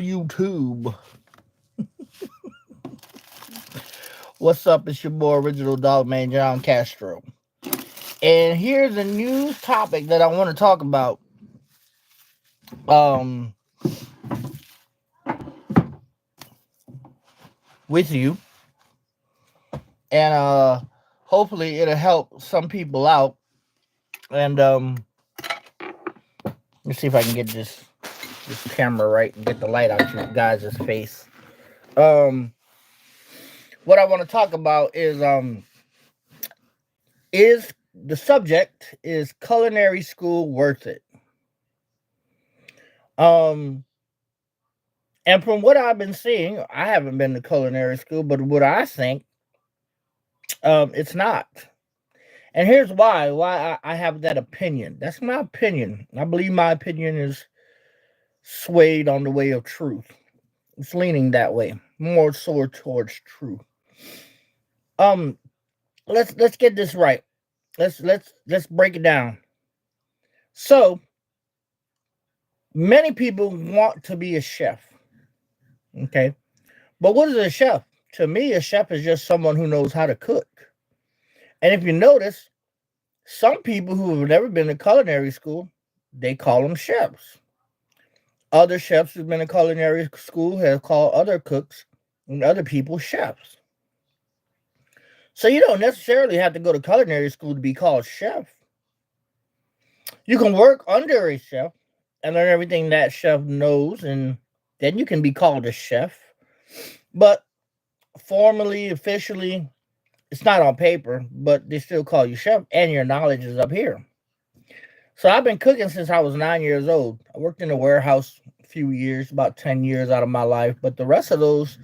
YouTube. What's up? It's your boy, Original Dog Man John Castro. And here's a new topic that I want to talk about um, with you. And hopefully it'll help some people out. And let's see if I can get this camera right and get the light out your guys' face. Um, what I want to talk about is the subject is culinary school worth it? Um, and from what I've been seeing, I haven't been to culinary school, but what I think, it's not. And here's why I have that opinion. That's my opinion. I believe my opinion is swayed on the way of truth. It's leaning that way, more so towards truth. Um, let's get this right. Let's break it down. So many people want to be a chef. Okay. But what is a chef? To me, a chef is just someone who knows how to cook. And if you notice, some people who have never been to culinary school, they call them chefs. Other chefs who've been to culinary school have called other cooks and other people chefs. So you don't necessarily have to go to culinary school to be called chef. You can work under a chef and learn everything that chef knows, and then you can be called a chef. But formally, officially, it's not on paper, but they still call you chef, and your knowledge is up here. So I've been cooking since I was 9 years old. I worked in a warehouse a few years, about 10 years out of my life, but the rest of those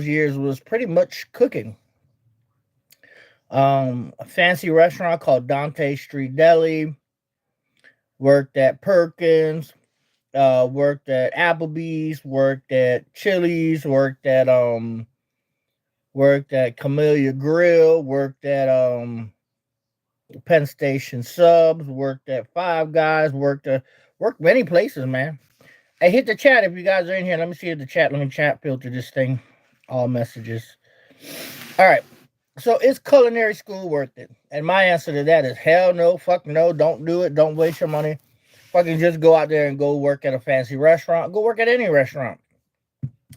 years was pretty much cooking. A fancy restaurant called Dante Street Deli. Worked at Perkins. Worked at Applebee's. Worked at Chili's. Worked at Camellia Grill. Worked at Penn Station Subs. Worked at Five Guys. Worked many places, man. Hey, hit the chat if you guys are in here. Let me see the chat. Let me chat filter this thing. All messages. All right. So is culinary school worth it? And my answer to that is hell no, fuck no, don't do it, don't waste your money. Fucking just go out there and go work at a fancy restaurant. Go work at any restaurant.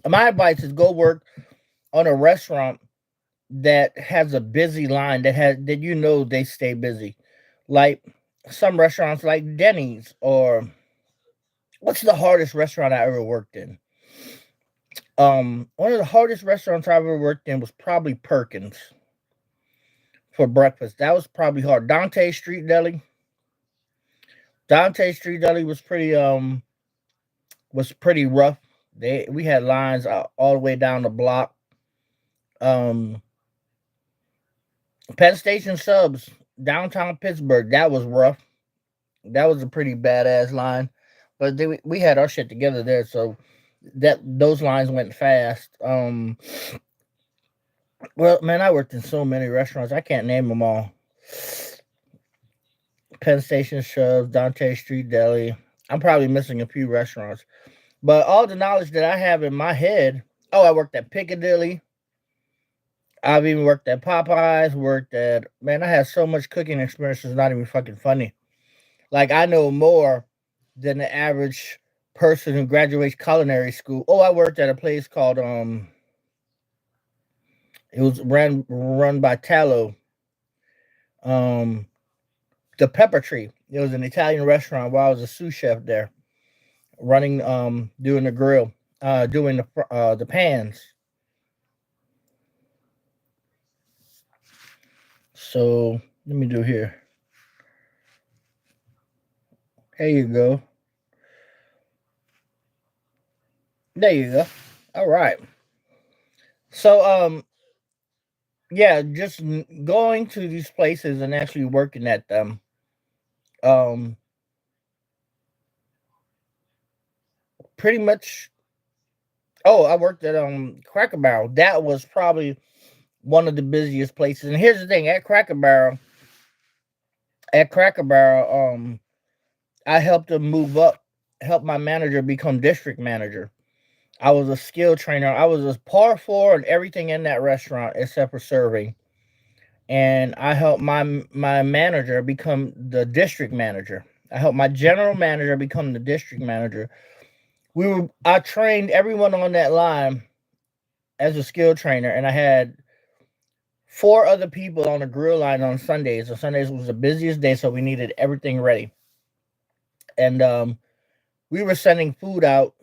My advice is go work on a restaurant that has a busy line that they stay busy. Like some restaurants like Denny's or what's the hardest restaurant I ever worked in? One of the hardest restaurants I ever worked in was probably Perkins for breakfast. That was probably hard. Dante Street Deli was pretty rough. We had lines all the way down the block. Um, Penn Station Subs downtown Pittsburgh, that was rough. That was a pretty badass line, but we had our shit together there, so that those lines went fast. Well, man, I worked in so many restaurants, I can't name them all. Penn Station Subs, Dante Street Deli. I'm probably missing a few restaurants, but all the knowledge that I have in my head. Oh, I worked at Piccadilly. I've even worked at Popeyes. Man, I had so much cooking experience. It's not even fucking funny. Like I know more than the average person who graduates culinary school. Oh, I worked at a place called it was run by Tallow. Um, the Pepper Tree. It was an Italian restaurant while I was a sous chef there, running doing the grill, doing the pans. So let me do here. There you go. There you go. All right. So yeah, just going to these places and actually working at them. Um, Pretty much. Oh, I worked at Cracker Barrel. That was probably one of the busiest places. And here's the thing: at Cracker Barrel, I helped them move up helped my manager become district manager. I was a skill trainer. I was a par four and everything in that restaurant except for serving. And I helped my manager become the district manager. I helped my general manager become the district manager. I trained everyone on that line as a skill trainer, and I had four other people on the grill line on Sundays. And Sundays was the busiest day, so we needed everything ready. And we were sending food out.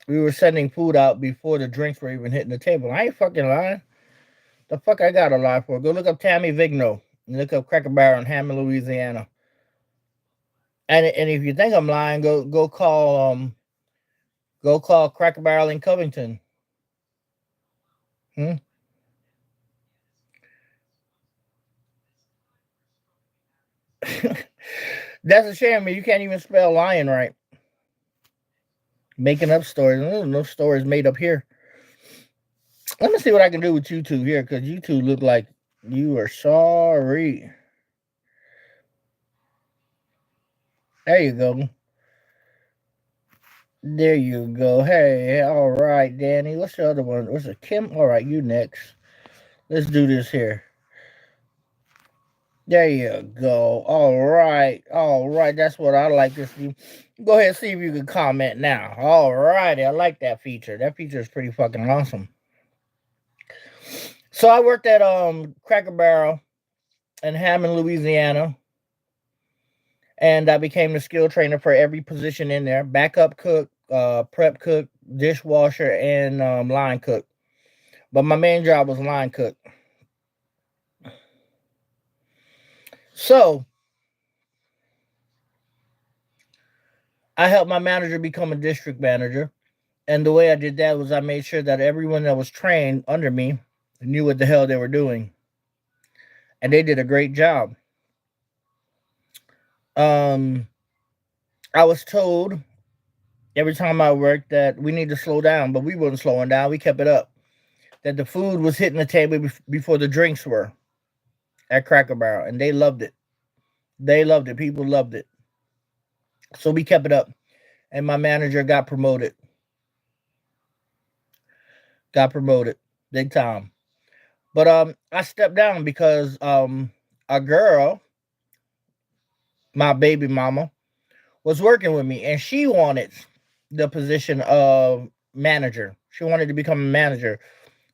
We were sending food out before the drinks were even hitting the table. I ain't fucking lying. The fuck I got a lie for? Go look up Tammy Vigno and look up Cracker Barrel in Hammond, Louisiana. And if you think I'm lying, go call Cracker Barrel in Covington. Hmm? That's a shame. I mean, you can't even spell lion right. Making up stories. No stories made up here. Let me see what I can do with you two here, because you two look like you are sorry. There you go. There you go. Hey, all right, Danny. What's the other one? What's it? Kim? All right, you next. Let's do this here. There you go. All right. All right. That's what I like to see. Go ahead and see if you can comment now. All righty. I like that feature. That feature is pretty fucking awesome. So I worked at Cracker Barrel in Hammond, Louisiana. And I became the skill trainer for every position in there. Backup cook, prep cook, dishwasher, and line cook. But my main job was line cook. So I helped my manager become a district manager. And the way I did that was I made sure that everyone that was trained under me knew what the hell they were doing. And they did a great job. I was told every time I worked that we need to slow down, but we wasn't slowing down. We kept it up. That the food was hitting the table before the drinks were at Cracker Barrel, and they loved it. They loved it. People loved it. So we kept it up, and my manager got promoted. Got promoted big time. But I stepped down because a girl, my baby mama, was working with me, and she wanted the position of manager. She wanted to become a manager.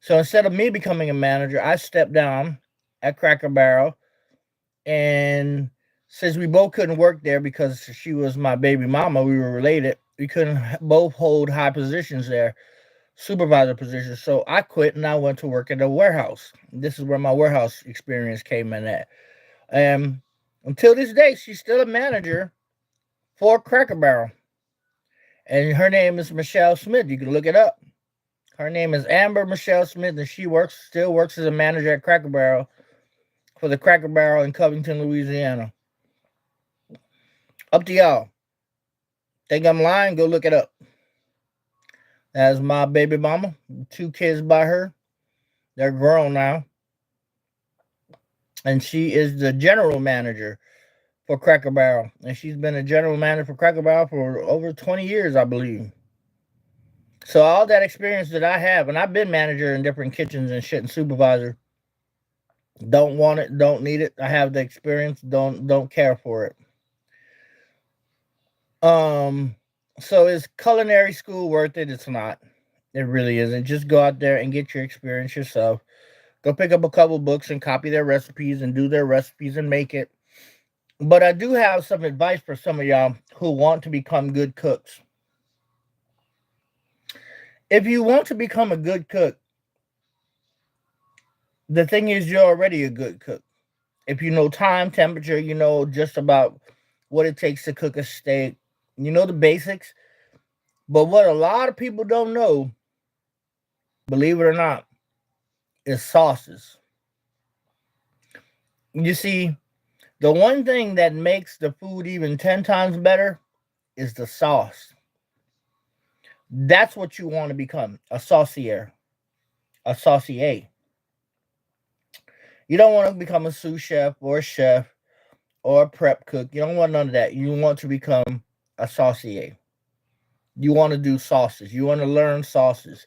So instead of me becoming a manager, I stepped down at Cracker Barrel. And since we both couldn't work there because she was my baby mama, we were related, we couldn't both hold high positions there, supervisor positions. So I quit and I went to work at a warehouse. This is where my warehouse experience came in at. And until this day, she's still a manager for Cracker Barrel. And her name is Michelle Smith. You can look it up. Her name is Amber Michelle Smith, and she still works as a manager at Cracker Barrel for the Cracker Barrel in Covington, Louisiana. Up to y'all. Think I'm lying? Go look it up. That's my baby mama. 2 kids by her. They're grown now. And she is the general manager for Cracker Barrel. And she's been a general manager for Cracker Barrel for over 20 years, I believe. So all that experience that I have, and I've been manager in different kitchens and shit and supervisor. Don't want it, don't need it. I have the experience, don't care for it. So is culinary school worth it? It's not. It really isn't. Just go out there and get your experience yourself. Go pick up a couple books and copy their recipes and do their recipes and make it. But I do have some advice for some of y'all who want to become good cooks. If you want to become a good cook, the thing is you're already a good cook. If you know time, temperature, you know just about what it takes to cook a steak. You know the basics. But what a lot of people don't know, believe it or not, is sauces. You see, the one thing that makes the food even 10 times better is the sauce. That's what you want to become, a saucier, a saucier. You don't want to become a sous chef or a prep cook. You don't want none of that. You want to become a saucier. You want to do sauces. You want to learn sauces.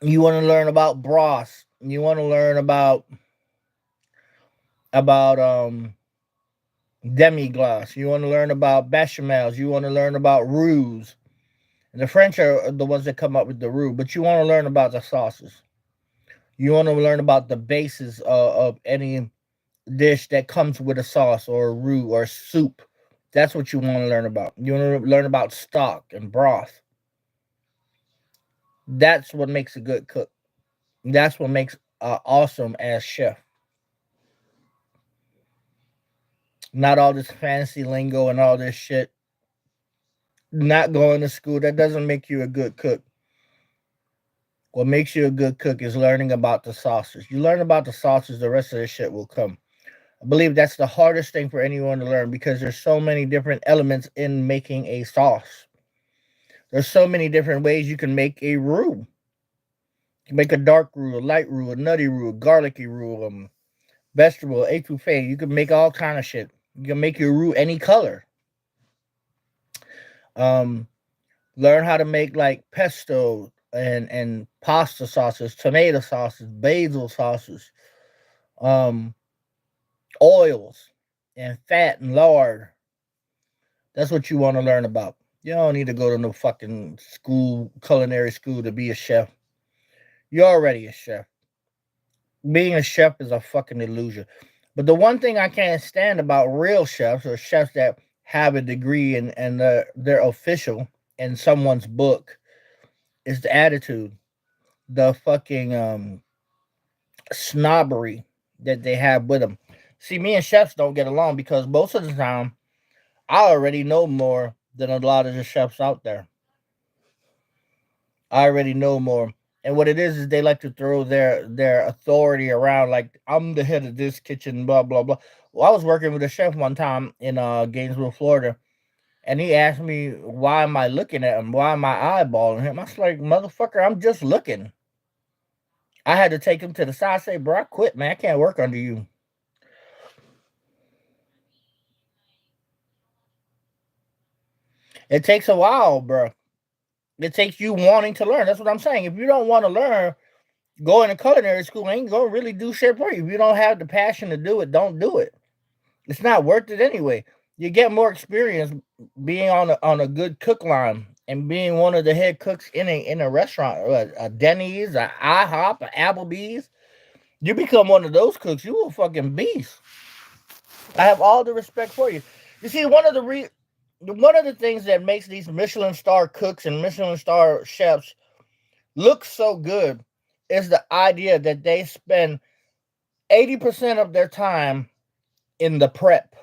You want to learn about broths. You want to learn about demi-glace. You want to learn about bechamels. You want to learn about roux. The French are the ones that come up with the roux, but you want to learn about the sauces. You want to learn about the basis of any dish that comes with a sauce or a roux or soup. That's what you want to learn about. You want to learn about stock and broth. That's what makes a good cook. That's what makes awesome as chef. Not all this fancy lingo and all this shit. Not going to school, that doesn't make you a good cook. What makes you a good cook is learning about the sauces. You learn about the sauces, the rest of the shit will come. I believe that's the hardest thing for anyone to learn because there's so many different elements in making a sauce. There's so many different ways you can make a roux. You can make a dark roux, a light roux, a nutty roux, a garlicky roux, vegetable, etouffee. You can make all kind of shit. You can make your roux any color. Um, Learn how to make like pesto and pasta sauces, tomato sauces, basil sauces, um, oils and fat and lard. That's what you want to learn about. You don't need to go to no fucking school, culinary school to be a chef. You're already a chef. Being a chef is a fucking illusion. But the one thing I can't stand about real chefs or chefs that have a degree and they're official in someone's book is the attitude, the fucking snobbery that they have with them. See, me and chefs don't get along because most of the time I already know more than a lot of the chefs out there. I already know more. And what it is they like to throw their authority around like I'm the head of this kitchen, blah blah blah. Well, I was working with a chef one time in Gainesville, Florida, and he asked me why am I looking at him? Why am I eyeballing him? I was like, motherfucker, I'm just looking. I had to take him to the side, say, bro, I quit, man. I can't work under you. It takes a while, bro. It takes you wanting to learn. That's what I'm saying. If you don't want to learn, going to culinary school ain't gonna really do shit for you. If you don't have the passion to do it, don't do it. It's not worth it anyway. You get more experience being on a good cook line and being one of the head cooks in a restaurant, a Denny's, a IHOP, a Applebee's. You become one of those cooks, you a fucking beast. I have all the respect for you. You see, one of the things that makes these Michelin star cooks and Michelin star chefs look so good is the idea that they spend 80% of their time in the prep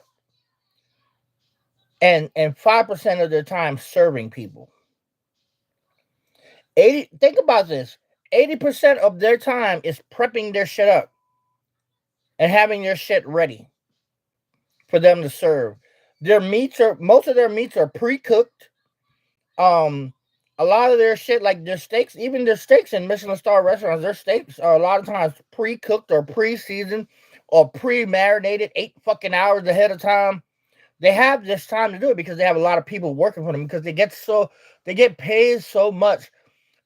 and 5% of their time serving people. 80 think about this. 80% of their time is prepping their shit up and having their shit ready for them to serve. Their meats are most of their meats are pre-cooked. Um a lot of their shit, like their steaks, even their steaks in Michelin star restaurants, their steaks are a lot of times pre-cooked or pre-seasoned or pre-marinated 8 fucking hours ahead of time. They have this time to do it because they have a lot of people working for them because they get paid so much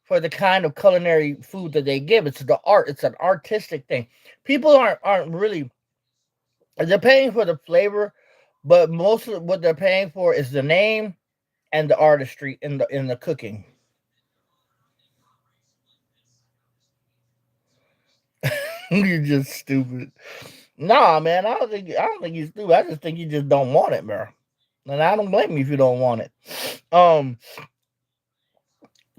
for the kind of culinary food that they give. It's the art. It's an artistic thing. People aren't really they're paying for the flavor, but most of what they're paying for is the name and the artistry in the cooking. You're just stupid. Nah, man, I don't think you're stupid. I just think you just don't want it, bro. And I don't blame you if you don't want it. Um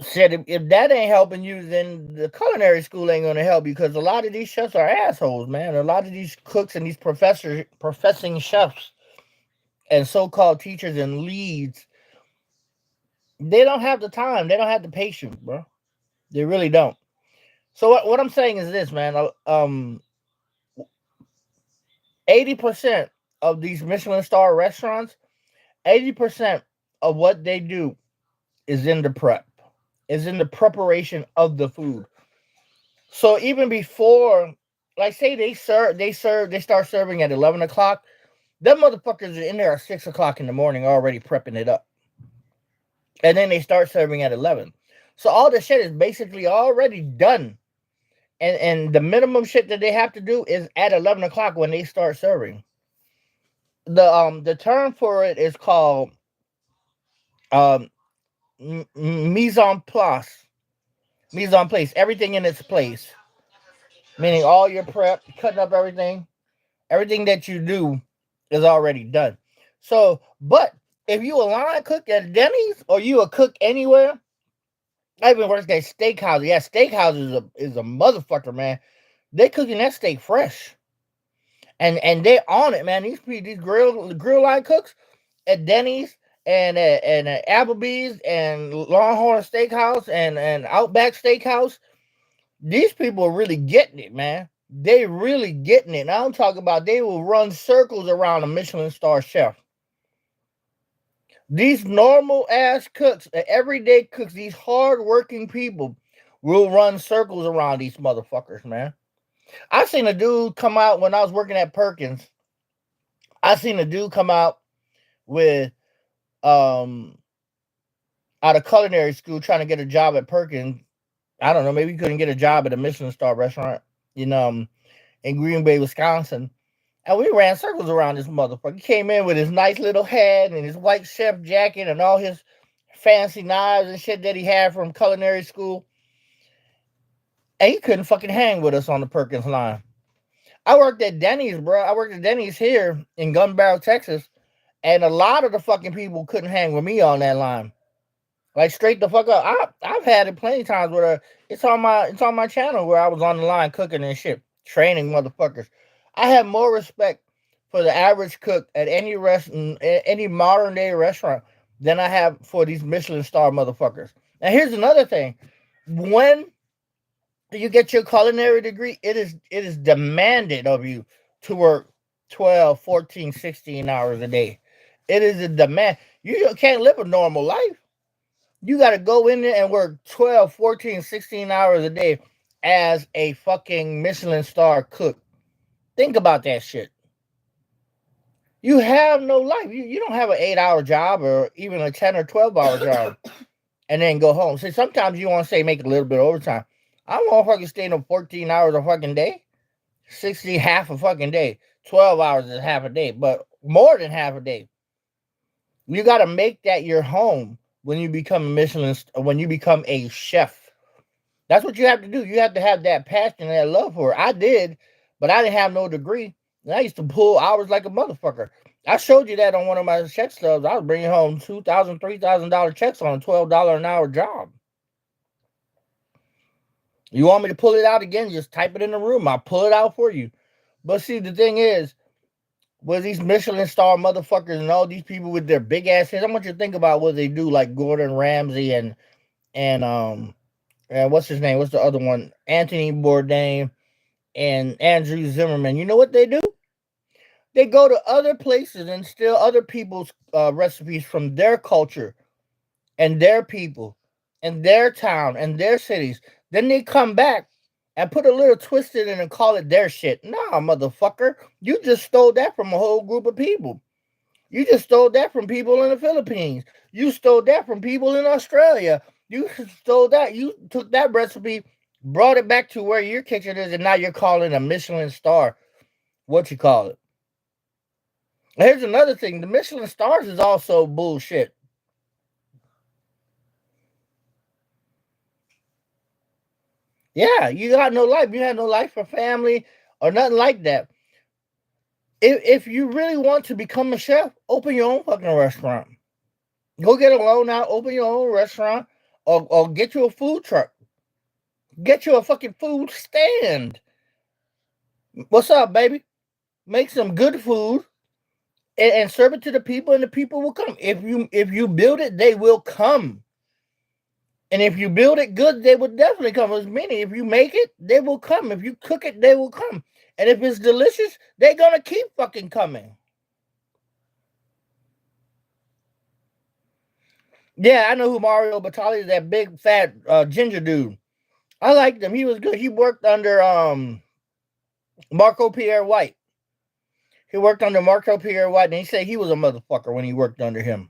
Said if that ain't helping you, then the culinary school ain't gonna help you because a lot of these chefs are assholes, man. A lot of these cooks and these professing chefs and so-called teachers and leads, they don't have the time. They don't have the patience, bro. They really don't. So what I'm saying is this, man. 80% of these Michelin star restaurants, 80% of what they do is in the prep, is in the preparation of the food. So even before, like say they start serving at 11 o'clock. Them motherfuckers are in there at 6 o'clock in the morning already prepping it up. And then they start serving at 11. So all the shit is basically already done. And the minimum shit that they have to do is at 11 o'clock when they start serving. The term for it is called um mise en place. Mise en place. Everything in its place. Meaning all your prep, cutting up everything that you do is already done. So, but if you a line cook at Denny's or you a cook anywhere, I even worked at steakhouse. Yeah, steakhouse is a motherfucker, man. They cooking that steak fresh, and they on it, man. These grill line cooks at Denny's and Applebee's and Longhorn Steakhouse and Outback Steakhouse. These people are really getting it, man. They really getting it. And I'm talking about they will run circles around a Michelin star chef. These normal ass cooks, the everyday cooks, these hard working people will run circles around these motherfuckers, man. I seen a dude come out when I was working at Perkins. I seen a dude come out with out of culinary school trying to get a job at Perkins. I don't know, maybe he couldn't get a job at a Michelin star restaurant, in Green Bay, Wisconsin. And we ran circles around this motherfucker. He came in with his nice little hat and his white chef jacket and all his fancy knives and shit that he had from culinary school. And he couldn't fucking hang with us on the Perkins line. I worked at Denny's, bro. I worked at Denny's here in Gun Barrel, Texas. And a lot of the fucking people couldn't hang with me on that line. Like straight the fuck up. I've had it plenty of times where it's on my channel where I was on the line cooking and shit, training motherfuckers. I have more respect for the average cook at any modern day restaurant than I have for these Michelin star motherfuckers. And here's another thing. When you get your culinary degree, it is demanded of you to work 12, 14, 16 hours a day. It is a demand. You can't live a normal life. You got to go in there and work 12, 14, 16 hours a day as a fucking Michelin star cook. Think about that shit. You have no life. You don't have an 8-hour job or even a 10 or 12-hour job and then go home. See, sometimes you want to say make a little bit of overtime. I don't want to fucking stay in 14 hours a fucking day. 60, half a fucking day. 12 hours is half a day, but more than half a day. You got to make that your home when you become when you become a chef. That's what you have to do. You have to have that passion and that love for it. I did, but I didn't have no degree. And I used to pull hours like a motherfucker. I showed you that on one of my check stubs. I was bringing home $2,000, $3,000 checks on a $12 an hour job. You want me to pull it out again? Just type it in the room. I'll pull it out for you. But see, the thing is, with these Michelin star motherfuckers and all these people with their big ass heads, I want you to think about what they do, like Gordon Ramsay and what's his name? What's the other one? Anthony Bourdain and Andrew Zimmerman. You know what they do? They go to other places and steal other people's recipes from their culture and their people and their town and their cities. Then they come back and put a little twist in it and call it their shit. Nah, motherfucker. You just stole that from a whole group of people. You just stole that from people in the Philippines. You stole that from people in Australia. You stole that. You took that recipe, brought it back to where your kitchen is, and now you're calling a Michelin star. What you call it? Here's another thing. The Michelin stars is also bullshit. Yeah, you got no life. You had no life for family or nothing like that. If you really want to become a chef, open your own fucking restaurant. Go get a loan out, open your own restaurant, or get you a food truck. Get you a fucking food stand. What's up, baby? Make some good food and serve it to the people, and the people will come. If you build it, they will come. And if you build it good, they will definitely come. As many, if you make it, they will come. If you cook it, they will come. And if it's delicious, they're gonna keep fucking coming. Yeah, I know who Mario Batali is. That big fat ginger dude. I liked him. He was good. He worked under Marco Pierre White. He worked under Marco Pierre White, and he said he was a motherfucker when he worked under him.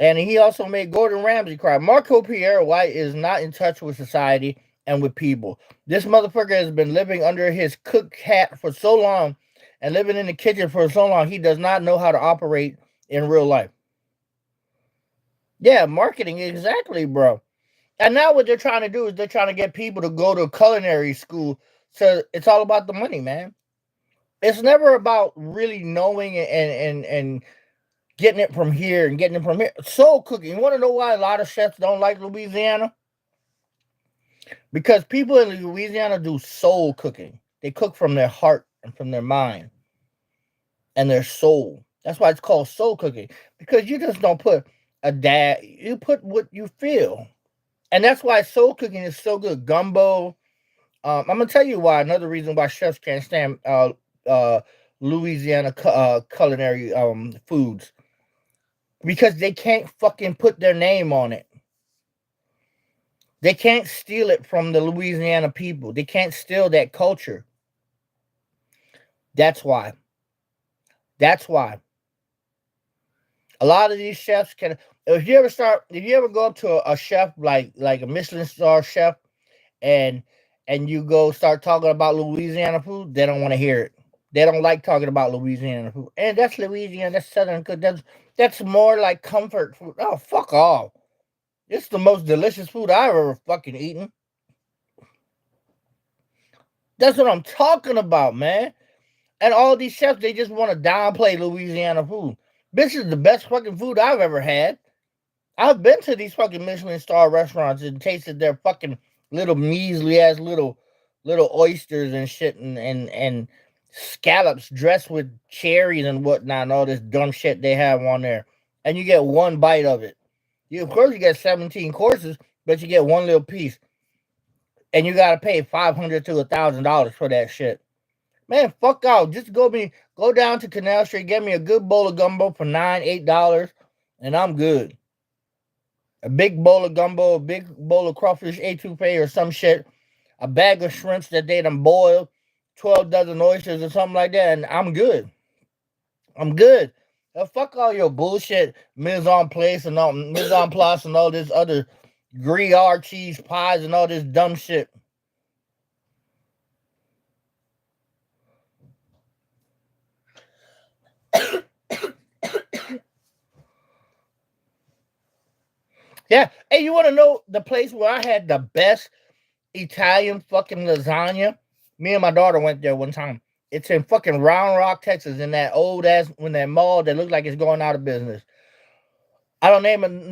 And he also made Gordon Ramsay cry. Marco Pierre White is not in touch with society and with people. This motherfucker has been living under his cook hat for so long and living in the kitchen for so long, he does not know how to operate in real life. Yeah, marketing, exactly, bro. And now what they're trying to do is they're trying to get people to go to culinary school. So it's all about the money, man. It's never about really knowing and getting it from here and getting it from here. Soul cooking. You want to know why a lot of chefs don't like Louisiana? Because people in Louisiana do soul cooking. They cook from their heart and from their mind and their soul. That's why it's called soul cooking. Because you just don't put a dad, you put what you feel. And that's why soul cooking is so good. Gumbo. I'm gonna tell you why. Another reason why chefs can't stand uh, Louisiana culinary foods, because they can't fucking put their name on it. They can't steal it from the Louisiana people. They can't steal that culture. That's why. That's why. A lot of these chefs can. If you ever go up to a chef like a Michelin star chef, and you go start talking about Louisiana food, they don't want to hear it. They don't like talking about Louisiana food. And that's Louisiana, that's Southern cook. That's more like comfort food. Oh, fuck off. It's the most delicious food I've ever fucking eaten. That's what I'm talking about, man. And all these chefs, they just want to downplay Louisiana food. This is the best fucking food I've ever had. I've been to these fucking Michelin star restaurants and tasted their fucking little measly ass little oysters and shit and scallops dressed with cherries and whatnot and all this dumb shit they have on there. And you get one bite of it. Of course you get 17 courses, but you get one little piece. And you gotta pay $500 to $1,000 for that shit. Man, fuck out. Just go down to Canal Street, get me a good bowl of gumbo for $8, and I'm good. A big bowl of gumbo, a big bowl of crawfish etouffee or some shit, a bag of shrimps that they done boiled, 12 dozen oysters or something like that, and I'm good. I'm good. Fuck all your bullshit mise en place and all this other Gruyere cheese pies and all this dumb shit. Yeah. Hey, you want to know the place where I had the best Italian fucking lasagna? Me and my daughter went there one time. It's in fucking Round Rock, Texas, in that old ass when that mall that looks like it's going out of business. I don't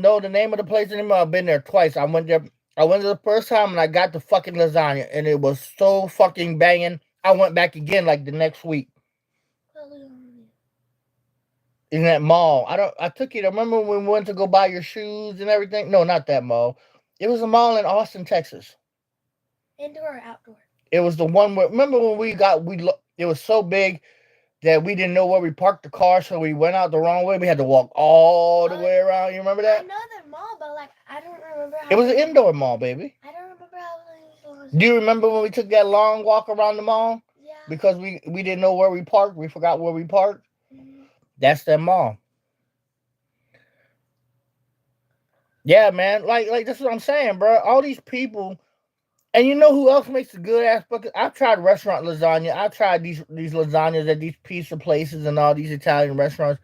know the name of the place anymore. I've been there twice. I went there. I went there the first time and I got the fucking lasagna and it was so fucking banging. I went back again like the next week. In that mall. I took you to, remember when we went to go buy your shoes and everything? No, not that mall. It was a mall in Austin, Texas. Indoor or outdoor? It was the one where, remember when it was so big that we didn't know where we parked the car, so we went out the wrong way. We had to walk all the way around. You remember that? I know the mall, but like I don't remember how. It was an indoor mall, baby. I don't remember how it was. Do you remember when we took that long walk around the mall? Yeah. Because we didn't know where we parked. We forgot where we parked. Mm-hmm. That's that mall. Yeah, man. Like that's what I'm saying, bro. All these people. And you know who else makes a good ass fucking? I've tried restaurant lasagna. I've tried these lasagnas at these pizza places and all these Italian restaurants.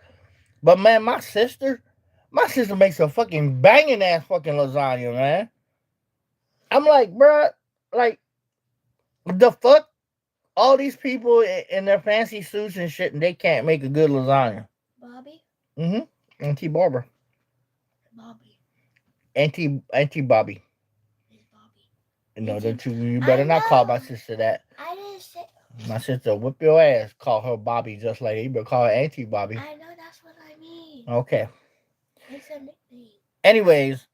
But man, my sister makes a fucking banging ass fucking lasagna, man. I'm like, bro, like the fuck? All these people in their fancy suits and shit, and they can't make a good lasagna. Bobby? Mm-hmm. Auntie Barbara. Bobby. Auntie Bobby. No, you better not call my sister that. I didn't say. My sister whip your ass. Call her Bobby just like you better call her Auntie Bobby. I know that's what I mean. Okay. It's a nickname. Anyways,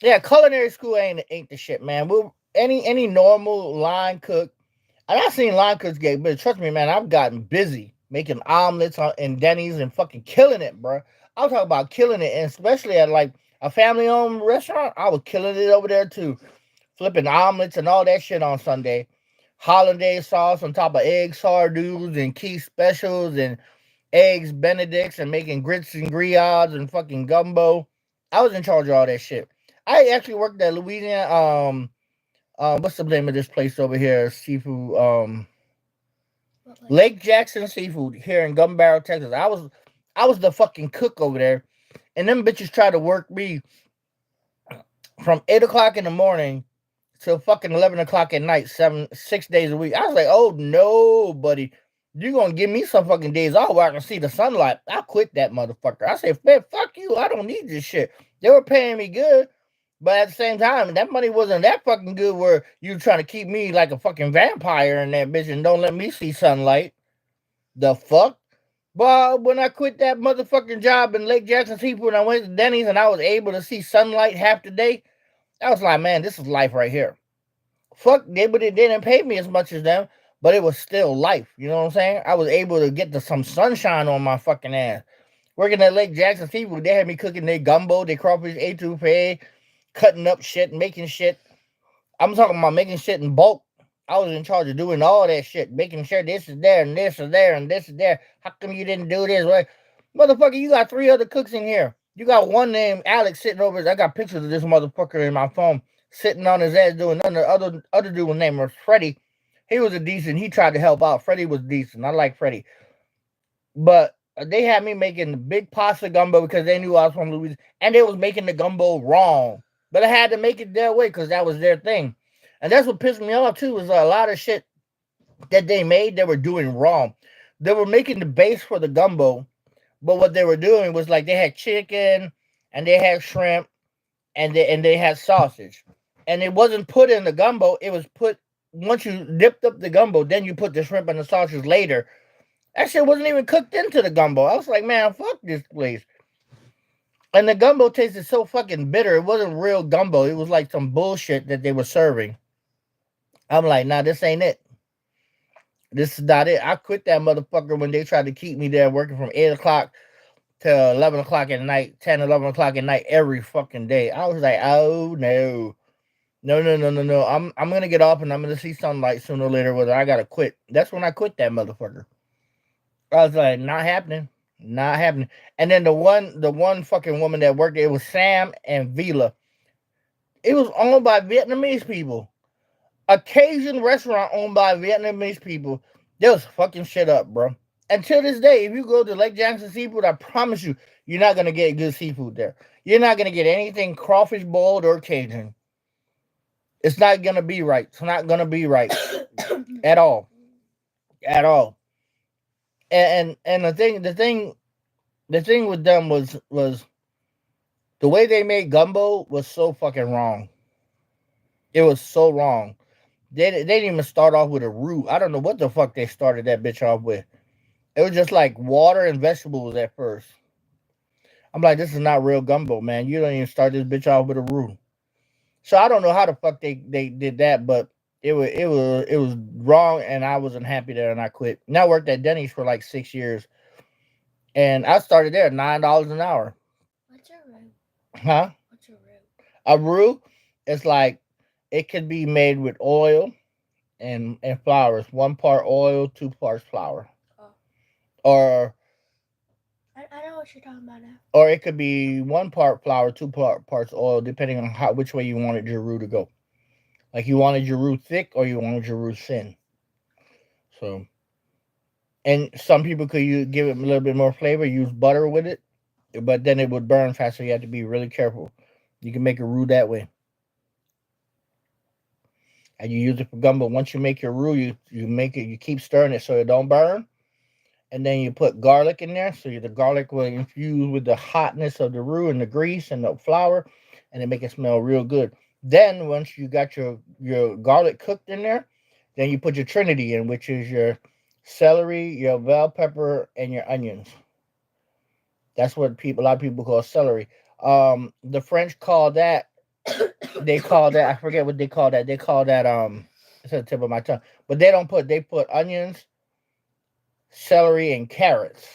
yeah, culinary school ain't the shit, man. Any normal line cook, and I've seen line cooks get, but trust me, man, I've gotten busy making omelets in Denny's and fucking killing it, bro. I'm talking about killing it, and especially at like a family-owned restaurant, I was killing it over there too. Flipping omelets and all that shit on Sunday. hollandaise sauce on top of egg sardunes and key specials and eggs benedicts and making grits and griots and fucking gumbo. I was in charge of all that shit. I actually worked at Louisiana. What's the name of this place over here? Seafood. Lake Jackson Seafood here in Gun Barrel, Texas. I was the fucking cook over there, and them bitches tried to work me from 8 o'clock in the morning till fucking 11 o'clock at night, 6 days a week. I was like, oh no, buddy, you gonna give me some fucking days off where I can see the sunlight? I quit that motherfucker. I said, man, fuck you. I don't need this shit. They were paying me good, but at the same time, that money wasn't that fucking good where you trying to keep me like a fucking vampire in that bitch and don't let me see sunlight. The fuck? But when I quit that motherfucking job in Lake Jackson Seafood and I went to Denny's and I was able to see sunlight half the day, I was like, man, this is life right here. Fuck, they didn't pay me as much as them, but it was still life. You know what I'm saying? I was able to get some sunshine on my fucking ass. Working at Lake Jackson Seafood, they had me cooking their gumbo, their crawfish etouffee, cutting up shit, making shit. I'm talking about making shit in bulk. I was in charge of doing all that shit, making sure this is there and this is there and this is there. How come you didn't do this? Right? Motherfucker, you got 3 other cooks in here. You got one named Alex sitting over there. I got pictures of this motherfucker in my phone sitting on his ass doing nothing. The other dude was named Freddie. He was a decent. He tried to help out. Freddie was decent. I like Freddie. But they had me making the big pasta gumbo because they knew I was from Louisiana. And they was making the gumbo wrong. But I had to make it their way because that was their thing. And that's what pissed me off too, was a lot of shit that they made they were doing wrong. They were making the base for the gumbo, but what they were doing was like they had chicken and they had shrimp and they had sausage. And it wasn't put in the gumbo, it was put once you dipped up the gumbo, then you put the shrimp and the sausage later. That shit wasn't even cooked into the gumbo. I was like, man, fuck this place. And the gumbo tasted so fucking bitter. It wasn't real gumbo. It was like some bullshit that they were serving. I'm like, nah, this ain't it. This is not it. I quit that motherfucker when they tried to keep me there working from 8 o'clock to 11 o'clock at night, 10, 11 o'clock at night every fucking day. I was like, oh no. No, no, no, no, no. I'm gonna get off and I'm gonna see sunlight sooner or later, whether I gotta quit. That's when I quit that motherfucker. I was like, not happening. Not happening. And then the one fucking woman that worked there, it was Sam and Vila. It was owned by Vietnamese people. A Cajun restaurant owned by Vietnamese people. They was fucking shit up, bro. Until this day, if you go to Lake Jackson Seafood, I promise you, you're not gonna get good seafood there. You're not gonna get anything crawfish boiled or Cajun. It's not gonna be right. It's not gonna be right at all, at all. And the thing with them was the way they made gumbo was so fucking wrong. It was so wrong. They didn't even start off with a roux. I don't know what the fuck they started that bitch off with. It was just like water and vegetables at first. I'm like, this is not real gumbo, man. You don't even start this bitch off with a roux. So I don't know how the fuck they did that, but it was wrong, and I wasn't happy there, and I quit. And I worked at Denny's for like 6 years, and I started there at $9 an hour. What's a roux? Huh? What's a roux? A roux is like it could be made with oil and flour. It's 1 part oil, 2 parts flour. Oh. Or I know what you're talking about now. or it could be 1 part flour, 2 parts oil, depending on which way you wanted your roux to go. Like you wanted your roux thick or you wanted your roux thin. So, and some people could give it a little bit more flavor, use butter with it, but then it would burn faster. You have to be really careful. You can make a roux that way, and you use it for gumbo. Once you make your roux, you make it. You keep stirring it so it don't burn, and then you put garlic in there, so the garlic will infuse with the hotness of the roux and the grease and the flour, and it make it smell real good. Then once you got your garlic cooked in there, then you put your trinity in, which is your celery, your bell pepper, and your onions. That's what a lot of people call celery. The French call that, they call that, I forget what they call that. They call that it's at the tip of my tongue. But they put onions, celery, and carrots.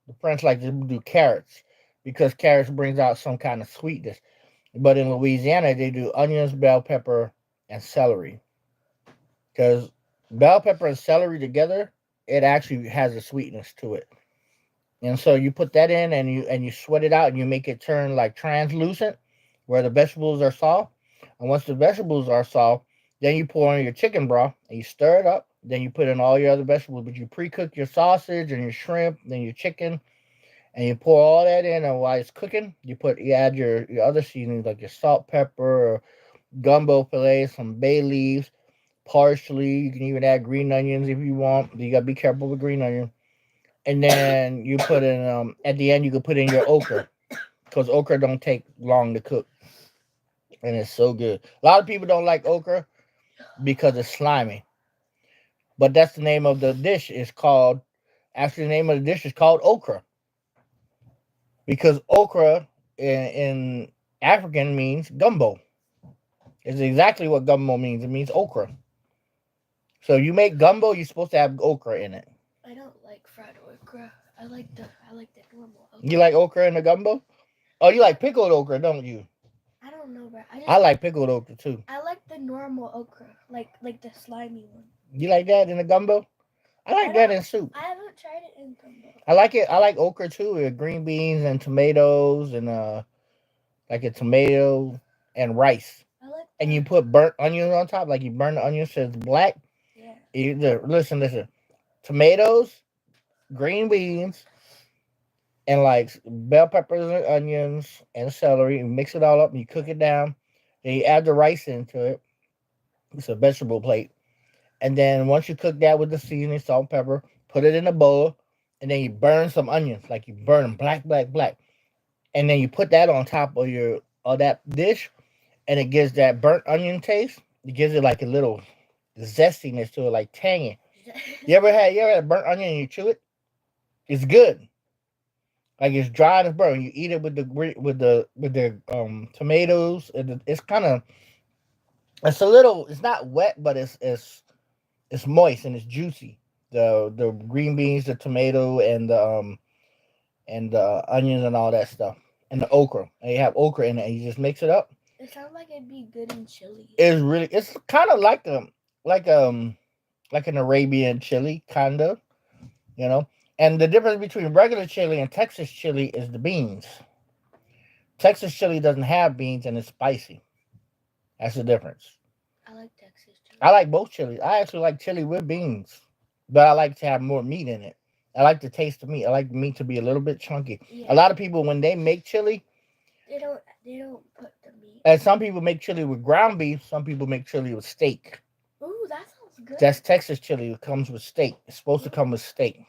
The French like to do carrots because carrots brings out some kind of sweetness. But in Louisiana, they do onions, bell pepper, and celery. Because Bell pepper and celery together, it actually has a sweetness to it. And so you put that in and you sweat it out and you make it turn like translucent where the vegetables are soft. And once the vegetables are soft, then you pour in your chicken broth and you stir it up. Then you put in all your other vegetables, but you pre-cook your sausage and your shrimp, then your chicken, and you pour all that in. And while it's cooking, you add your other seasonings like your salt, pepper, or gumbo fillet, some bay leaves, parsley. You can even add green onions if you want. You gotta be careful with green onion. And then you put in at the end you can put in your okra because okra don't take long to cook, and it's so good. A lot of people don't like okra because it's slimy, but that's the name of the dish. It's called actually the name of the dish is called okra because okra in African means gumbo. It's exactly what gumbo means. It means okra. So you make gumbo, you're supposed to have okra in it. I don't like fried okra. I like the normal You okra. like okra in the gumbo? Oh, you like pickled okra, don't you? I don't know, but I like pickled okra too. I like the normal okra, like the slimy one. You like that in the gumbo? I I like that don't. in soup. I haven't tried it in gumbo. I like it. I like okra too, with green beans and tomatoes and like a tomato and rice. I like And the you put burnt onions on top, like you burn the onions so it's black. yeah. Listen. Tomatoes, green beans, and like bell peppers and onions and celery, and mix it all up and you cook it down. Then you add the rice into it. It's a vegetable plate. And then once you cook that with the seasoning, salt, and pepper, put it in a bowl, and then you burn some onions, like you burn them black, black, black, and then you put that on top of your of that dish, and it gives that burnt onion taste. It gives it like a little zestiness to it, like tangy. You ever had burnt onion and you chew it? It's good. Like it's dry and it's burnt. You eat it with the tomatoes. It's kind of it's a little. It's not wet, but it's moist and it's juicy. The green beans, the tomato, and the onions and all that stuff, and the okra. And you have okra in it, and you just mix it up. It sounds like it'd be good in chili. It's kind of like like an Arabian chili, kind of, you know. And the difference between regular chili and Texas chili is the beans. Texas chili doesn't have beans and it's spicy. That's the difference. I like Texas I chili. like both chilies. I actually like chili with beans, but I like to have more meat in it. I like the taste of meat. I like the meat to be a little bit chunky. Yeah. A lot of people, when they make chili, They don't put the meat. and some people make chili with ground beef, some people make chili with steak. Ooh, that sounds good. That's Texas chili. It comes with steak. It's supposed to come with steak.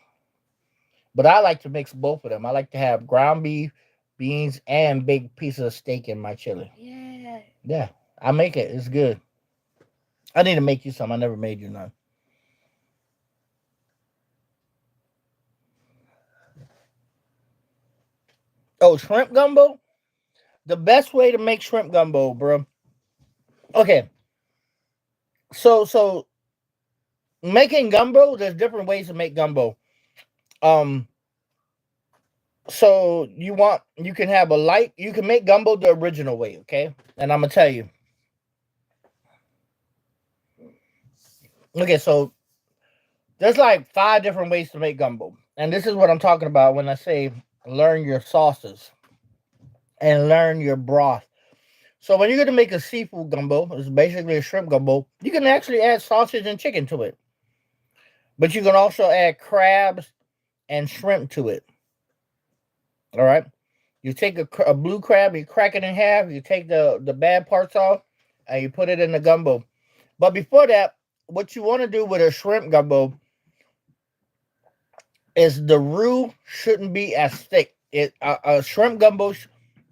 But I like to mix both of them. I like to have ground beef, beans, and big pieces of steak in my chili. Yeah. Yeah, I make it. It's good. I need to make you some. I never made you none. Oh, shrimp gumbo? The best way to make shrimp gumbo, bro. Okay, so making gumbo, there's different ways to make gumbo. Um, so you can have a light. You can make gumbo the original way, okay? And I'm gonna tell you. Okay, so there's like 5 different ways to make gumbo, and this is what I'm talking about when I say learn your sauces and learn your broth. So when you're gonna make a seafood gumbo, it's basically a shrimp gumbo. You can actually add sausage and chicken to it, but you can also add crabs and shrimp to it. All right. You take a blue crab, you crack it in half, you take the bad parts off, and you put it in the gumbo. But before that, what you want to do with a shrimp gumbo is the roux shouldn't be as thick. A shrimp gumbo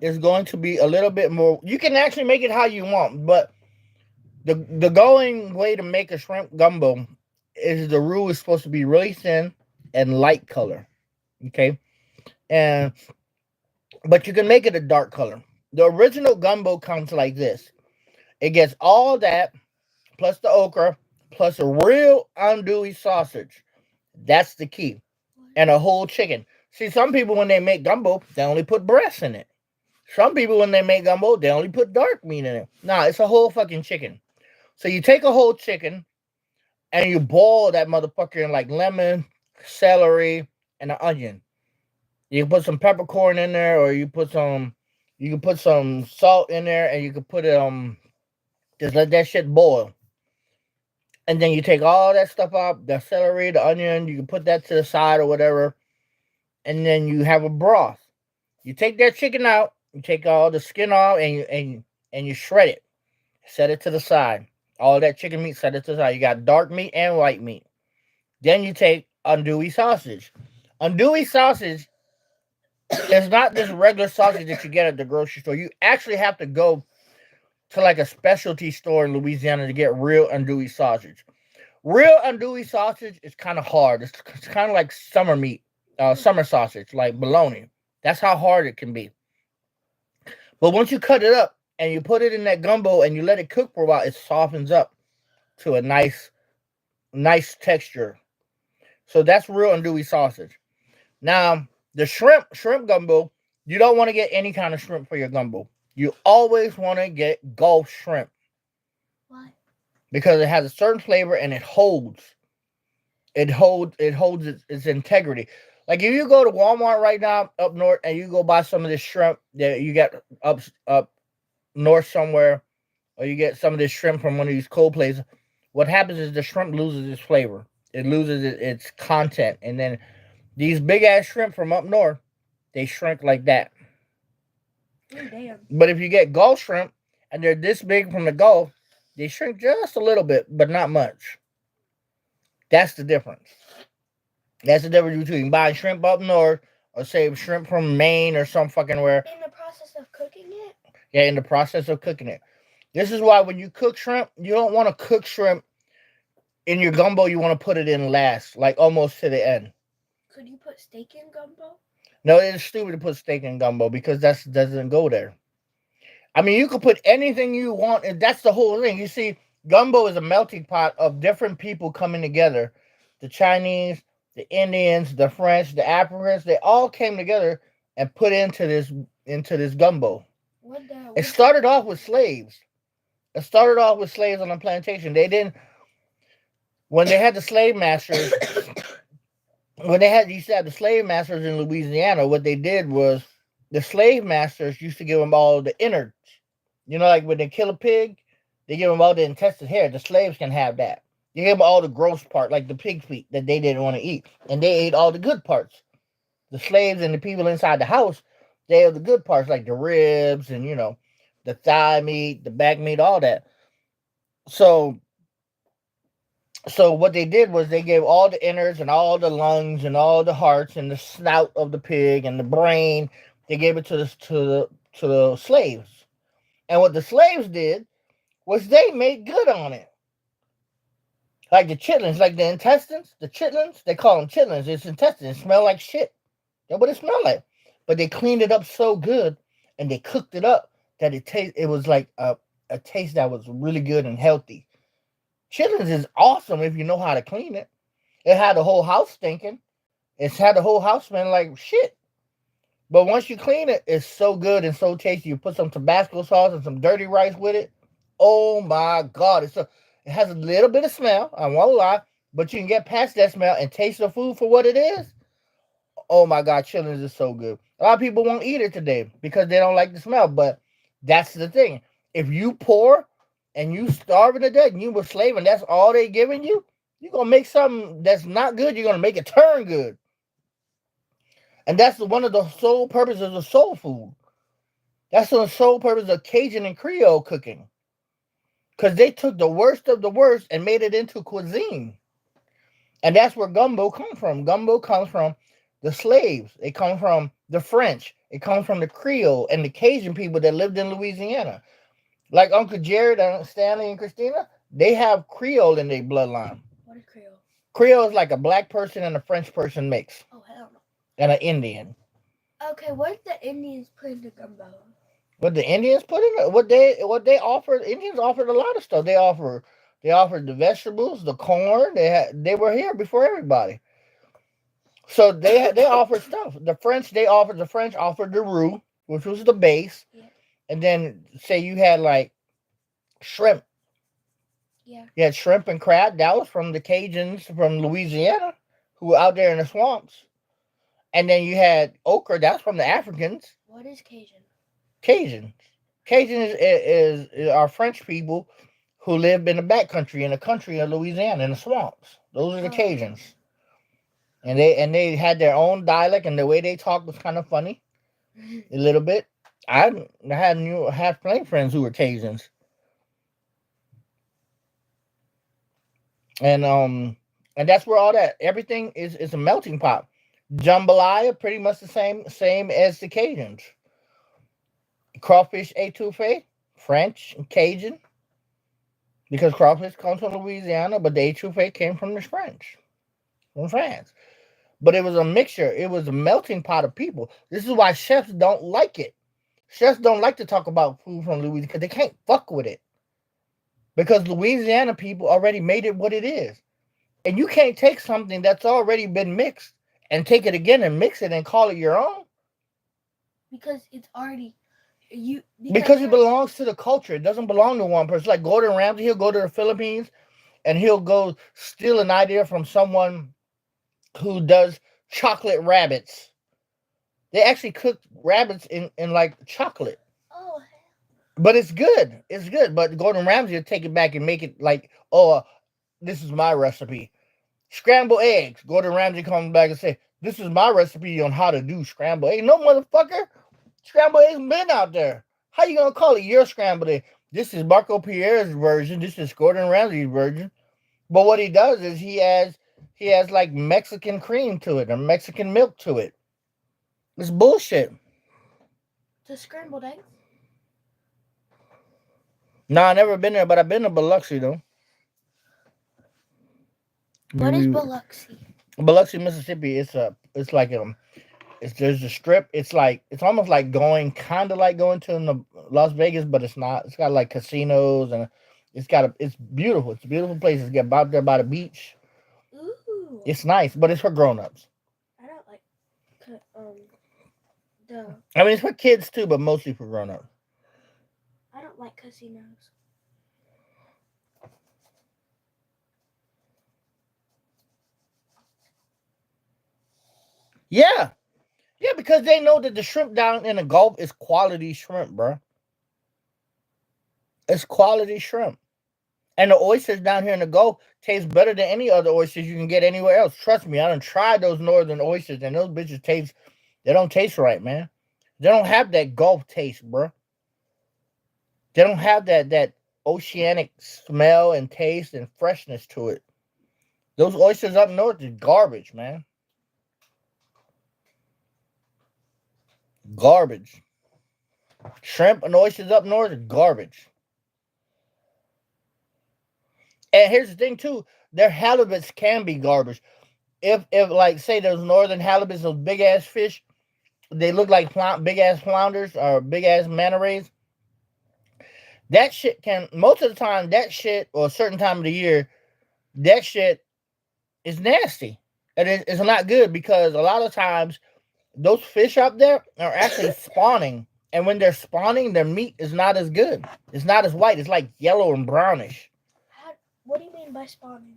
is going to be a little bit more. You can actually make it how you want, but the going way to make a shrimp gumbo is the roux is supposed to be really thin and light color. Okay, and but you can make it a dark color. The original gumbo comes like this. It gets all that plus the okra plus a real andouille sausage. That's the key. And a whole chicken. See, some people when they make gumbo, they only put breasts in it. Some people when they make gumbo, they only put dark meat in it. Nah, it's a whole fucking chicken. So you take a whole chicken and you boil that motherfucker in like lemon, celery, and an onion. You can put some peppercorn in there, or you can put some salt in there, and you can put it just let that shit boil. And then you take all that stuff out, the celery, the onion, you can put that to the side or whatever, and then you have a broth. You take that chicken out, you take all the skin off, and you shred it. Set it to the side. All that chicken meat, set it to the side. You got dark meat and white meat. Then you take andouille sausage. Andouille sausage is not this regular sausage that you get at the grocery store. You actually have to go to like a specialty store in Louisiana to get real andouille sausage. Real andouille sausage is kind of hard. It's kind of like summer meat, summer sausage, like bologna. That's how hard it can be. But once you cut it up and you put it in that gumbo and you let it cook for a while, it softens up to a nice texture. So that's real andouille sausage. Now, the shrimp gumbo, you don't want to get any kind of shrimp for your gumbo. You always want to get Gulf shrimp. Why? Because it has a certain flavor and it holds. It holds its integrity. Like if you go to Walmart right now up north and you go buy some of this shrimp that you get up north somewhere, or you get some of this shrimp from one of these cold places, what happens is the shrimp loses its flavor. It loses its content. And then these big ass shrimp from up north, they shrink like that. Oh, damn. But if you get Gulf shrimp and they're this big from the Gulf, they shrink just a little bit, but not much. That's the difference. That's the difference between buying shrimp up north or say shrimp from Maine or some fucking where. In the process of cooking it? Yeah, in the process of cooking it. This is why when you cook shrimp, you don't want to cook shrimp in your gumbo. You want to put it in last, like almost to the end. Could you put steak in gumbo? No, it's stupid to put steak in gumbo because that doesn't go there. I mean, you could put anything you want, and that's the whole thing. You see, gumbo is a melting pot of different people coming together. The Chinese, the Indians, the French, the Africans, they all came together and put into this gumbo. It started off with slaves. It started off with slaves on a plantation. They didn't when they had the slave masters. When they had used to have the slave masters in Louisiana, what they did was the slave masters used to give them all the innards. You know, like when they kill a pig, they give them all the intestine hair. The slaves can have that. They give them all the gross part, like the pig feet that they didn't want to eat, and they ate all the good parts. The slaves and the people inside the house, they have the good parts, like the ribs and the thigh meat, the back meat, all that. So what they did was they gave all the innards and all the lungs and all the hearts and the snout of the pig and the brain. They gave it to the slaves. And what the slaves did was they made good on it. Like the chitlins, like the intestines, the chitlins, they call them chitlins. It's intestines. It smell like shit. That's what it smelled like. But they cleaned it up so good and they cooked it up that it was like a taste that was really good and healthy. Chitlins is awesome if you know how to clean it. It had the whole house stinking. It's had the whole house smelling like shit. But once you clean it, it's so good and so tasty. You put some Tabasco sauce and some dirty rice with it. Oh my God. It has a little bit of smell. I won't lie. But you can get past that smell and taste the food for what it is. Oh my God. Chitlins is so good. A lot of people won't eat it today because they don't like the smell. But that's the thing. If you poor and you starving to death and you were slave and that's all they giving you, you're going to make something that's not good. You're going to make it turn good. And that's one of the sole purposes of soul food. That's the sole purpose of Cajun and Creole cooking. Because they took the worst of the worst and made it into cuisine. And that's where gumbo comes from. Gumbo comes from the slaves. It comes from the French. It comes from the Creole and the Cajun people that lived in Louisiana. Like Uncle Jared and Stanley and Christina, they have Creole in their bloodline. What is Creole? Creole is like a black person and a French person mix. Oh, hell no. And an Indian. Okay, what did the Indians put in the gumbo? What the Indians put in it? What they offered? Indians offered a lot of stuff. They offered the vegetables, the corn. They were here before everybody. So they offered stuff. The French offered the roux, which was the base. Yeah. And then say you had like shrimp Yeah. You had shrimp and crab. That was from the Cajuns from Louisiana who were out there in the swamps. And then you had okra. That's from the Africans. What is Cajun? Cajuns. Cajun is our French people who lived in the backcountry, in the country of Louisiana, in the swamps. Those are the Cajuns. And they had their own dialect, and the way they talked was kind of funny, a little bit. I had plenty friends who were Cajuns, and that's where all that everything is a melting pot. Jambalaya, pretty much the same as the Cajuns. Crawfish etouffee, French and Cajun, because crawfish comes from Louisiana, but the etouffee came from the French, from France. But it was a mixture. It was a melting pot of people. This is why chefs don't like it. Chefs don't like to talk about food from Louisiana because they can't fuck with it. Because Louisiana people already made it what it is. And you can't take something that's already been mixed and take it again and mix it and call it your own. Because it's already Because it belongs to the culture. It doesn't belong to one person. Like Gordon Ramsay, he'll go to the Philippines and he'll go steal an idea from someone who does chocolate rabbits. They actually cook rabbits in like chocolate. Oh. But it's good. It's good. But Gordon Ramsay will take it back and make it like, oh, this is my recipe. Scrambled eggs. Gordon Ramsay comes back and say, this is my recipe on how to do scrambled eggs. No, motherfucker. Scrambled eggs been out there. How you gonna call it your scrambled egg? This is Marco Pierre's version. This is Gordon Ramsay's version. But what he does is he has like Mexican cream to it or Mexican milk to it. It's bullshit. The scrambled eggs? No, I never been there, but I've been to Biloxi though. What is Biloxi? Biloxi, Mississippi. It's like there's a strip. It's almost like kind of like going to Las Vegas, but it's not. It's got like casinos and it's beautiful. It's a beautiful place. It's get out there by the beach. Ooh. It's nice, but it's for grown-ups. I don't like I mean, it's for kids too, but mostly for grown-ups. I don't like casinos. Yeah. Yeah, because they know that the shrimp down in the Gulf is quality shrimp, bro. It's quality shrimp. And the oysters down here in the Gulf taste better than any other oysters you can get anywhere else. Trust me, I done tried those northern oysters, and those bitches they don't taste right, man. They don't have that Gulf taste, bro. They don't have that oceanic smell and taste and freshness to it. Those oysters up north is garbage, man. Garbage. Shrimp and oysters up north is garbage. And here's the thing too, their halibuts can be garbage. If like say those northern halibuts, those big ass fish, they look like big ass flounders or big ass manta rays. That shit can most of the time or a certain time of the year, that shit is nasty. And it's not good because a lot of times those fish up there are actually spawning. And when they're spawning, their meat is not as good. It's not as white. It's like yellow and brownish. What do you mean by spawning?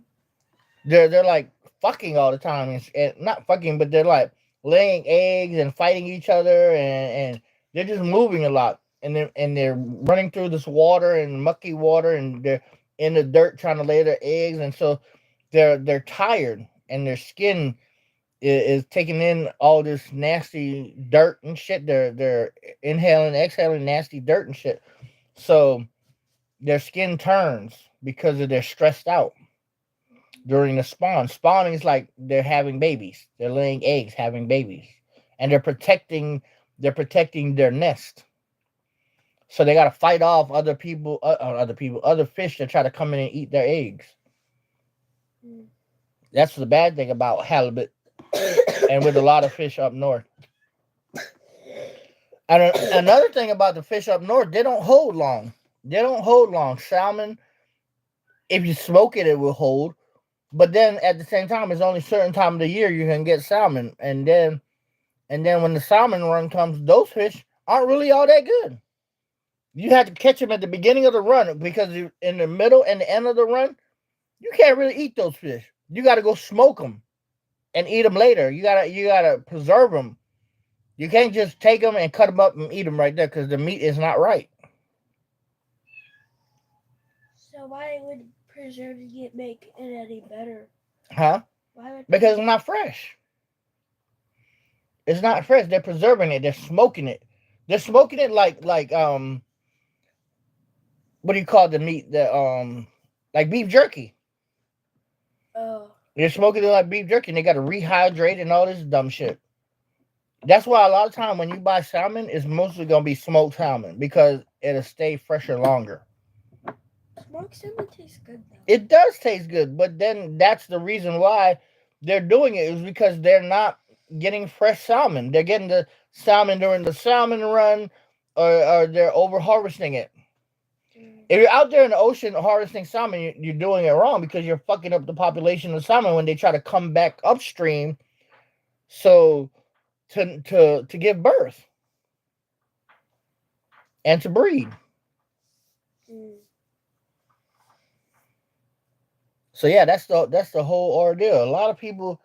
They're like fucking all the time. And not fucking, but they're like laying eggs and fighting each other. And they're just moving a lot. And they're running through this water and mucky water. And they're in the dirt trying to lay their eggs. And so they're tired. And their skin is taking in all this nasty dirt and shit. They're inhaling, exhaling nasty dirt and shit. So their skin turns because they're stressed out during the spawn. Spawning is like they're having babies. They're laying eggs, having babies, and they're protecting their nest. So they got to fight off other fish that try to come in and eat their eggs. That's the bad thing about halibut. And with a lot of fish up north. And another thing about the fish up north, they don't hold long. Salmon, if you smoke it, it will hold. But then at the same time, it's only a certain time of the year you can get salmon. And then when the salmon run comes, those fish aren't really all that good. You have to catch them at the beginning of the run because in the middle and the end of the run, you can't really eat those fish. You got to go smoke them and eat them later. You gotta preserve them. You can't just take them and cut them up and eat them right there because the meat is not right. So why would preserving it make it any better? Huh? Why would Because it's not fresh. It's not fresh. They're preserving it. They're smoking it. They're smoking it like what do you call the meat? The like beef jerky. Oh. They're smoking it like beef jerky and they gotta rehydrate and all this dumb shit. That's why a lot of time when you buy salmon, it's mostly gonna be smoked salmon because it'll stay fresher longer. Smoked salmon tastes good though. It does taste good, but then that's the reason why they're doing it is because they're not getting fresh salmon. They're getting the salmon during the salmon run, or they're over harvesting it. If you're out there in the ocean harvesting salmon, you're doing it wrong because you're fucking up the population of salmon when they try to come back upstream. So to give birth and to breed. Mm. So yeah, that's the whole ordeal. A lot of people,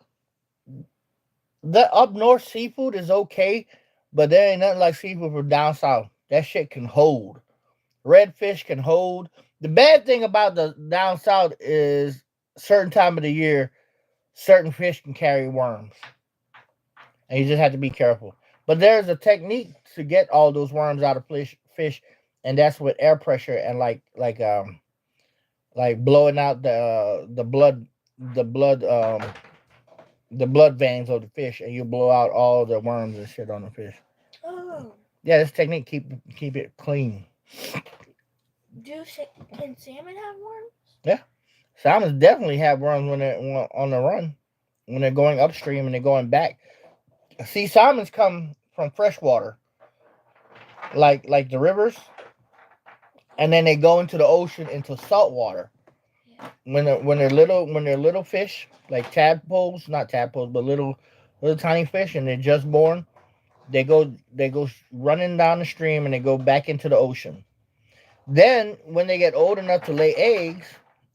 the up north seafood is okay, but there ain't nothing like seafood from down south. That shit can hold. Redfish can hold. The bad thing about the down south is certain time of the year, certain fish can carry worms, and you just have to be careful. But there's a technique to get all those worms out of fish, and that's with air pressure and like blowing out the blood the blood veins of the fish, and you blow out all the worms and shit on the fish. Oh. Yeah, this technique keep it clean. Can salmon have worms? Yeah, salmons definitely have worms when they're on the run, when they're going upstream and they're going back. See, salmons come from fresh water, like the rivers, and then they go into the ocean into salt water. Yeah. When they're little fish like tadpoles, not tadpoles, but little tiny fish, and they're just born, they go running down the stream and they go back into the ocean. Then when they get old enough to lay eggs,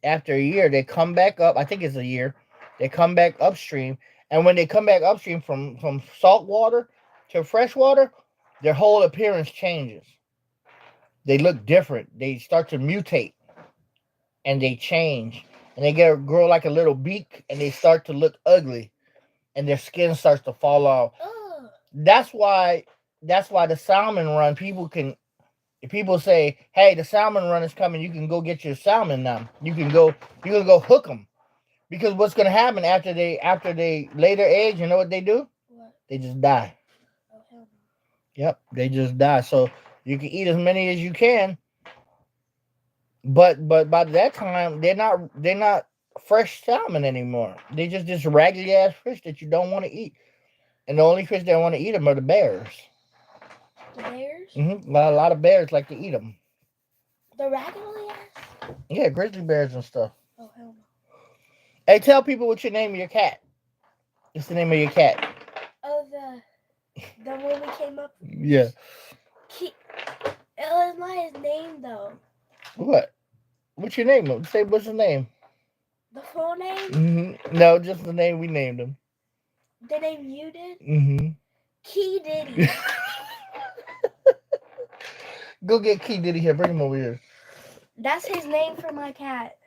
after a year they come back up. I think it's a year. They come back upstream, and when they come back upstream from salt water to fresh water, their whole appearance changes. They look different. They start to mutate and they change, and they grow like a little beak, and they start to look ugly, and their skin starts to fall off. Oh. That's why. That's why the salmon run. People can. If people say, "Hey, the salmon run is coming. You can go get your salmon now. You can go. You can go hook them." Because what's going to happen after they lay their eggs? You know what they do? What? They just die. Oh hell no. Yep, they just die. So you can eat as many as you can, but by that time they're not fresh salmon anymore. They just this raggedy ass fish that you don't want to eat, and the only fish that want to eat them are the bears. The bears? A lot of bears like to eat them. The raggedy ass? Yeah, grizzly bears and stuff. Oh hell no. Hey, tell people what your name of your cat. What's the name of your cat? Oh, the one we came up with. Yeah. It was not his name though. What? What's your name? Say what's his name? The full name? No, just the name we named him. The name you did? Key Diddy. Go get Key Diddy here. Bring him over here. That's his name for my cat.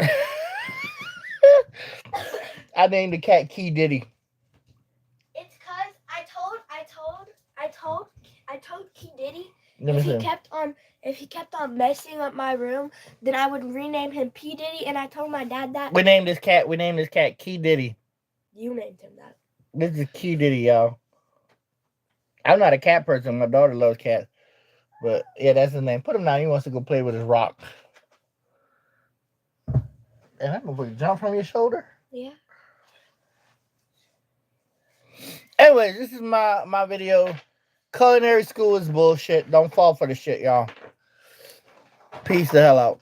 I named the cat Key Diddy. It's cause I told Key Diddy Let me if see. he kept on messing up my room, then I would rename him P Diddy, and I told my dad that. We named this cat Key Diddy. You named him that. This is Key Diddy, y'all. I'm not a cat person. My daughter loves cats. But yeah, that's his name. Put him down. He wants to go play with his rock. And I'm gonna jump from your shoulder. Yeah. Anyways, this is my video. Culinary school is bullshit. Don't fall for the shit, y'all. Peace the hell out.